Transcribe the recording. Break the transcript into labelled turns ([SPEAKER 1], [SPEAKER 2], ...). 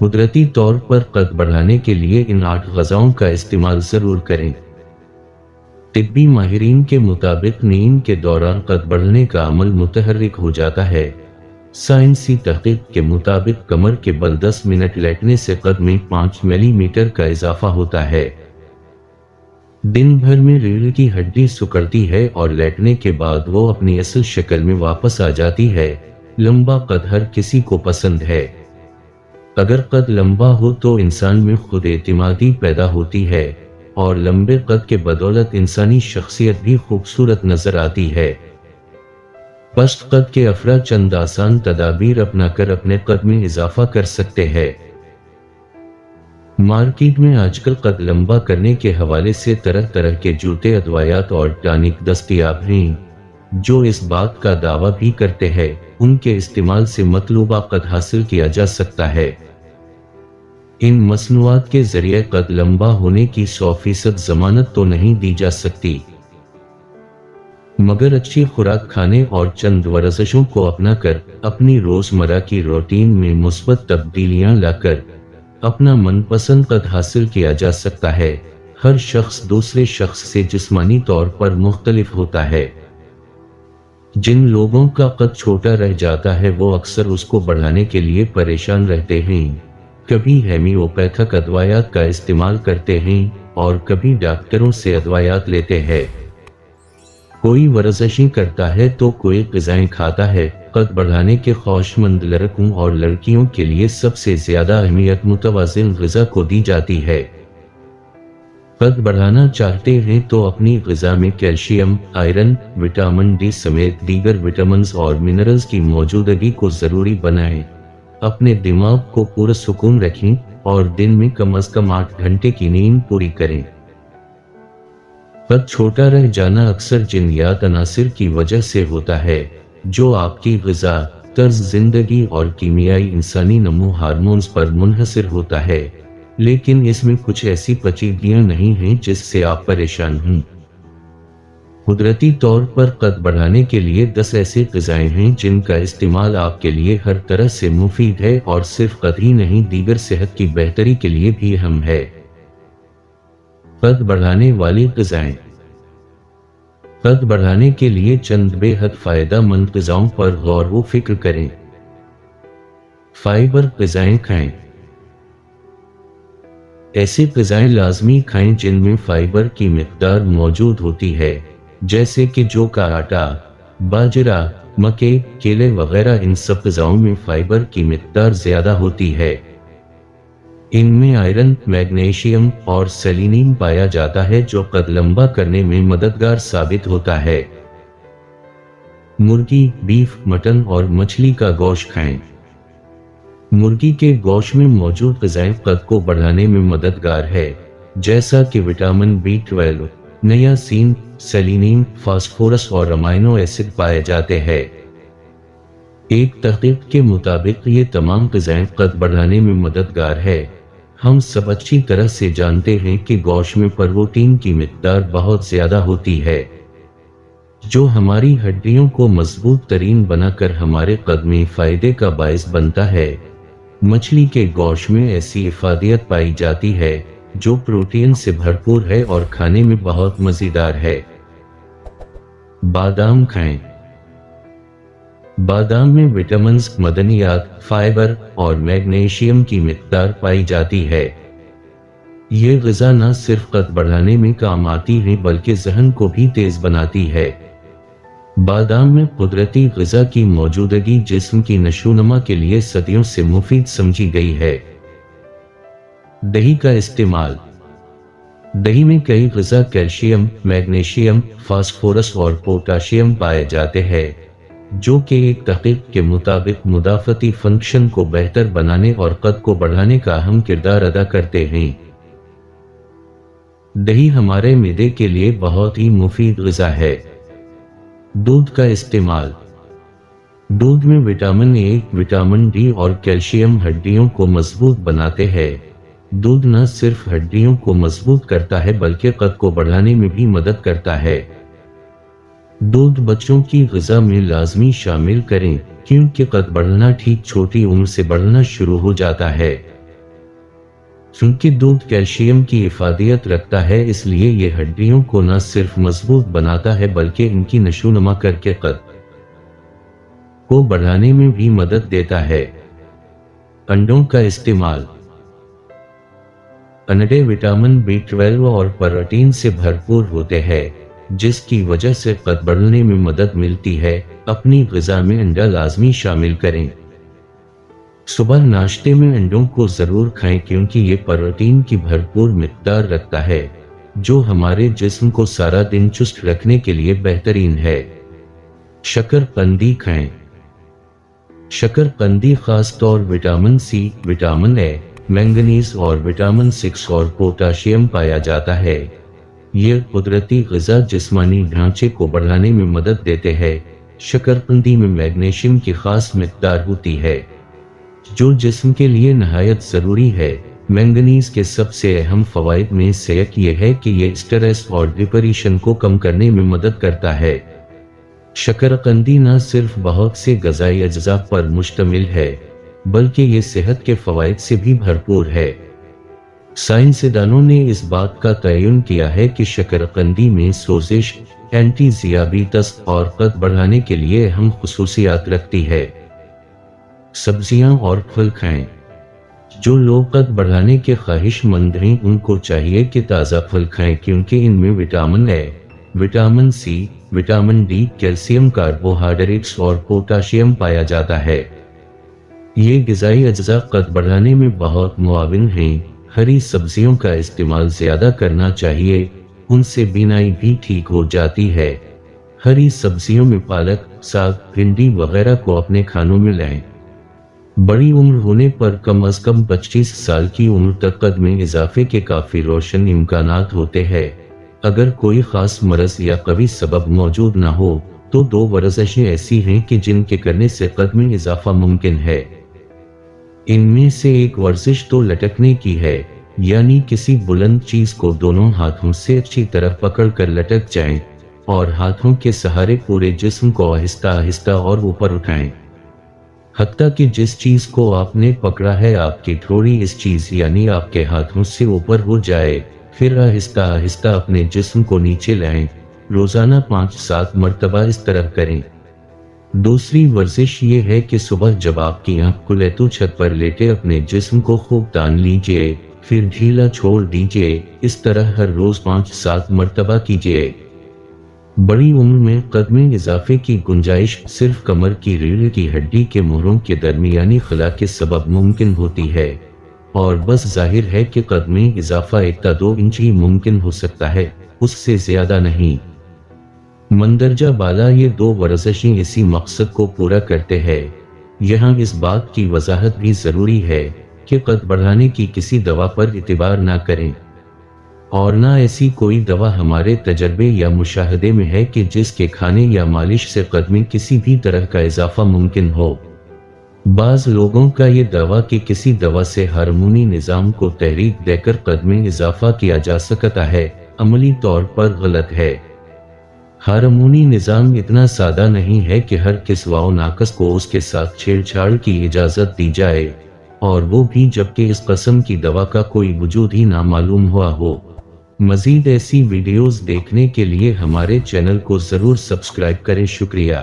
[SPEAKER 1] قدرتی طور پر قد بڑھانے کے لیے ان 8 غذاؤں کا استعمال ضرور کریں۔ طبی ماہرین کے مطابق نیند کے دوران قد بڑھنے کا عمل متحرک ہو جاتا ہے۔ سائنسی تحقیق کے مطابق کمر کے بل 10 منٹ لیٹنے سے قد میں 5 ملی میٹر کا اضافہ ہوتا ہے۔ دن بھر میں ریڑھ کی ہڈی سکڑتی ہے اور لیٹنے کے بعد وہ اپنی اصل شکل میں واپس آ جاتی ہے۔ لمبا قد ہر کسی کو پسند ہے۔ اگر قد لمبا ہو تو انسان میں خود اعتمادی پیدا ہوتی ہے اور لمبے قد کے بدولت انسانی شخصیت بھی خوبصورت نظر آتی ہے۔ پست قد کے افراد چند آسان تدابیر اپنا کر اپنے قد میں اضافہ کر سکتے ہیں۔ مارکیٹ میں آج کل قد لمبا کرنے کے حوالے سے طرح طرح کے جوتے، ادویات اور ٹانک دستیاب ہیں جو اس بات کا دعویٰ بھی کرتے ہیں ان کے استعمال سے مطلوبہ قد حاصل کیا جا سکتا ہے۔ ان مصنوعات کے ذریعے قد لمبا ہونے کی 100% ضمانت تو نہیں دی جا سکتی، مگر اچھی خوراک کھانے اور چند ورزشوں کو اپنا کر اپنی روزمرہ کی روٹین میں مثبت تبدیلیاں لا کر اپنا من پسند قد حاصل کیا جا سکتا ہے۔ ہر شخص دوسرے شخص سے جسمانی طور پر مختلف ہوتا ہے۔ جن لوگوں کا قد چھوٹا رہ جاتا ہے وہ اکثر اس کو بڑھانے کے لیے پریشان رہتے ہیں، کبھی ہومیوپیتھک ادویات کا استعمال کرتے ہیں اور کبھی ڈاکٹروں سے ادویات لیتے ہیں۔ کوئی ورزشیں کرتا ہے تو کوئی غذائیں کھاتا ہے۔ قد بڑھانے کے خواہشمند لڑکوں اور لڑکیوں کے لیے سب سے زیادہ اہمیت متوازن غذا کو دی جاتی ہے۔ قد بڑھانا چاہتے ہیں تو اپنی غذا میں کیلشیم، آئرن، وٹامن ڈی سمیت دیگر وٹامنز اور منرلز کی موجودگی کو ضروری بنائیں۔ اپنے دماغ کو پرسکون رکھیں اور دن میں کم از کم 8 گھنٹے کی نیند پوری کریں۔ قد چھوٹا رہ جانا اکثر جنیات عناصر کی وجہ سے ہوتا ہے جو آپ کی غذا، طرز زندگی اور کیمیائی انسانی نمو ہارمونز پر منحصر ہوتا ہے، لیکن اس میں کچھ ایسی پیچیدگیاں نہیں ہیں جس سے آپ پریشان ہوں۔ قدرتی طور پر قد بڑھانے کے لیے 10 ایسے غذائیں ہیں جن کا استعمال آپ کے لیے ہر طرح سے مفید ہے اور صرف قد ہی نہیں دیگر صحت کی بہتری کے لیے بھی اہم ہے۔ قد بڑھانے والی غذائیں۔ قد بڑھانے کے لیے چند بے حد فائدہ مند غذاؤں پر غور و فکر کریں۔ فائبر غذائیں کھائیں۔ ایسی غذائیں لازمی کھائیں جن میں فائبر کی مقدار موجود ہوتی ہے، جیسے کہ جو کا آٹا، باجرا، مکئی، کیلے وغیرہ۔ ان سب غذاؤں میں فائبر کی مقدار زیادہ ہوتی ہے۔ ان میں آئرن، میگنیشیم اور سیلینیم پایا جاتا ہے جو قد لمبا کرنے میں مددگار ثابت ہوتا ہے۔ مرغی، بیف، مٹن اور مچھلی کا گوشت کھائیں۔ مرغی کے گوشت میں موجود غذائیں قد کو بڑھانے میں مددگار ہے، جیسا کہ وٹامن B12، نیاسین، سیلینیم، فاسفورس اور امائنو ایسڈ پائے جاتے ہیں۔ ایک تحقیق کے مطابق یہ تمام غذائیں قد بڑھانے میں مددگار ہے۔ ہم سب اچھی طرح سے جانتے ہیں کہ گوشت میں پروٹین کی مقدار بہت زیادہ ہوتی ہے، جو ہماری ہڈیوں کو مضبوط ترین بنا کر ہمارے قد میں فائدے کا باعث بنتا ہے۔ مچھلی کے گوشت میں ایسی افادیت پائی جاتی ہے جو پروٹین سے بھرپور ہے اور کھانے میں بہت مزیدار ہے۔ بادام کھائیں۔ بادام میں وٹامنز، معدنیات، فائبر اور میگنیشیم کی مقدار پائی جاتی ہے۔ یہ غذا نہ صرف قد بڑھانے میں کام آتی ہے بلکہ ذہن کو بھی تیز بناتی ہے۔ بادام میں قدرتی غذا کی موجودگی جسم کی نشوونما کے لیے صدیوں سے مفید سمجھی گئی ہے۔ دہی کا استعمال۔ دہی میں کئی غذا کیلشیم، میگنیشیم، فاسفورس اور پوٹاشیم پائے جاتے ہیں، جو کہ ایک تحقیق کے مطابق مدافعتی فنکشن کو بہتر بنانے اور قد کو بڑھانے کا اہم کردار ادا کرتے ہیں۔ دہی ہمارے معدے کے لیے بہت ہی مفید غذا ہے۔ دودھ کا استعمال۔ دودھ میں وٹامن اے، وٹامن ڈی اور کیلشیم ہڈیوں کو مضبوط بناتے ہیں۔ دودھ نہ صرف ہڈیوں کو مضبوط کرتا ہے بلکہ قد کو بڑھانے میں بھی مدد کرتا ہے۔ دودھ بچوں کی غذا میں لازمی شامل کریں کیونکہ قد بڑھنا ٹھیک چھوٹی عمر سے بڑھنا شروع ہو جاتا ہے۔ چونکہ دودھ کیلشیم کی افادیت رکھتا ہے، اس لیے یہ ہڈیوں کو نہ صرف مضبوط بناتا ہے بلکہ ان کی نشوونما کر کے قد کو بڑھانے میں بھی مدد دیتا ہے۔ انڈوں کا استعمال۔ انڈے وٹامن B12 اور پروٹین سے بھرپور ہوتے ہیں، جس کی وجہ سے قد بڑھنے میں مدد ملتی ہے۔ اپنی غذا میں انڈا لازمی شامل کریں۔ صبح ناشتے میں انڈوں کو ضرور کھائیں کیونکہ یہ پروٹین کی بھرپور مقدار رکھتا ہے، جو ہمارے جسم کو سارا دن چست رکھنے کے لیے بہترین ہے۔ شکر قندی کھائیں۔ شکر قندی خاص طور vitamin C, vitamin A, manganese اور وٹامن 6 اور پوٹاشیم پایا جاتا ہے۔ یہ قدرتی غذا جسمانی ڈھانچے کو بڑھانے میں مدد دیتے ہیں۔ شکر قندی میں میگنیشیم کی خاص مقدار ہوتی ہے، جو جسم کے لیے نہایت ضروری ہے۔ مینگنیز کے سب سے اہم فوائد میں سے ایک یہ ہے کہ یہ سٹریس اور ڈپریشن کو کم کرنے میں مدد کرتا ہے۔ شکر قندی نہ صرف بہت سے غذائی اجزاء پر مشتمل ہے، بلکہ یہ صحت کے فوائد سے بھی بھرپور ہے۔ سائنسدانوں نے اس بات کا تعین کیا ہے کہ شکر قندی میں سوزش، اینٹی ذیابیطس اور قد بڑھانے کے لیے اہم خصوصیات رکھتی ہے۔ سبزیاں اور پھل کھائیں۔ جو لوگ قد بڑھانے کے خواہش مند ہیں ان کو چاہیے کہ تازہ پھل کھائیں کیونکہ ان میں vitamin A, vitamin C, vitamin D, calcium, carbohydrates اور پوٹاشیم پایا جاتا ہے۔ یہ غذائی اجزاء قد بڑھانے میں بہت معاون ہیں۔ ہری سبزیوں کا استعمال زیادہ کرنا چاہیے، ان سے بینائی بھی ٹھیک ہو جاتی ہے۔ ہری سبزیوں میں پالک، ساگ، بھنڈی وغیرہ کو اپنے کھانوں میں لائیں۔ بڑی عمر ہونے پر کم از کم 25 سال کی عمر تک قد میں اضافے کے کافی روشن امکانات ہوتے ہیں۔ اگر کوئی خاص مرض یا قوی سبب موجود نہ ہو تو 2 ورزشیں ایسی ہیں کہ جن کے کرنے سے قد میں اضافہ ممکن ہے۔ ان میں سے ایک ورزش تو لٹکنے کی ہے، یعنی کسی بلند چیز کو دونوں ہاتھوں سے اچھی طرح پکڑ کر لٹک جائیں اور ہاتھوں کے سہارے پورے جسم کو آہستہ آہستہ اور اوپر اٹھائیں، حتیٰ کہ جس چیز کو آپ نے پکڑا ہے آپ کی تھوڑی اس چیز یعنی آپ کے ہاتھوں سے اوپر ہو جائے۔ پھر آہستہ آہستہ اپنے جسم کو نیچے لائیں۔ روزانہ 5-7 مرتبہ اس طرح کریں۔ دوسری ورزش یہ ہے کہ صبح جب آپ کی آنکھ کھلے تو چھت پر لیٹے اپنے جسم کو خوب تان لیجئے، پھر ڈھیلا چھوڑ دیجئے۔ اس طرح ہر روز 5-7 مرتبہ کیجئے۔ بڑی عمر میں قد میں اضافے کی گنجائش صرف کمر کی ریڑھ کی ہڈی کے مہروں کے درمیانی خلا کے سبب ممکن ہوتی ہے، اور بس ظاہر ہے کہ قد میں اضافہ 1 تا 2 انچ ہی ممکن ہو سکتا ہے، اس سے زیادہ نہیں۔ مندرجہ بالا یہ 2 ورزشیں اسی مقصد کو پورا کرتے ہیں۔ یہاں اس بات کی وضاحت بھی ضروری ہے کہ قد بڑھانے کی کسی دوا پر اعتبار نہ کریں، اور نہ ایسی کوئی دوا ہمارے تجربے یا مشاہدے میں ہے کہ جس کے کھانے یا مالش سے قد میں کسی بھی طرح کا اضافہ ممکن ہو۔ بعض لوگوں کا یہ دعویٰ کہ کسی دوا سے ہارمونی نظام کو تحریک دے کر قد میں اضافہ کیا جا سکتا ہے، عملی طور پر غلط ہے۔ ہارمونی نظام اتنا سادہ نہیں ہے کہ ہر کس و ناقص کو اس کے ساتھ چھیڑ چھاڑ کی اجازت دی جائے، اور وہ بھی جبکہ اس قسم کی دوا کا کوئی وجود ہی نہ معلوم ہوا ہو۔ مزید ایسی ویڈیوز دیکھنے کے لیے ہمارے چینل کو ضرور سبسکرائب کریں۔ شکریہ۔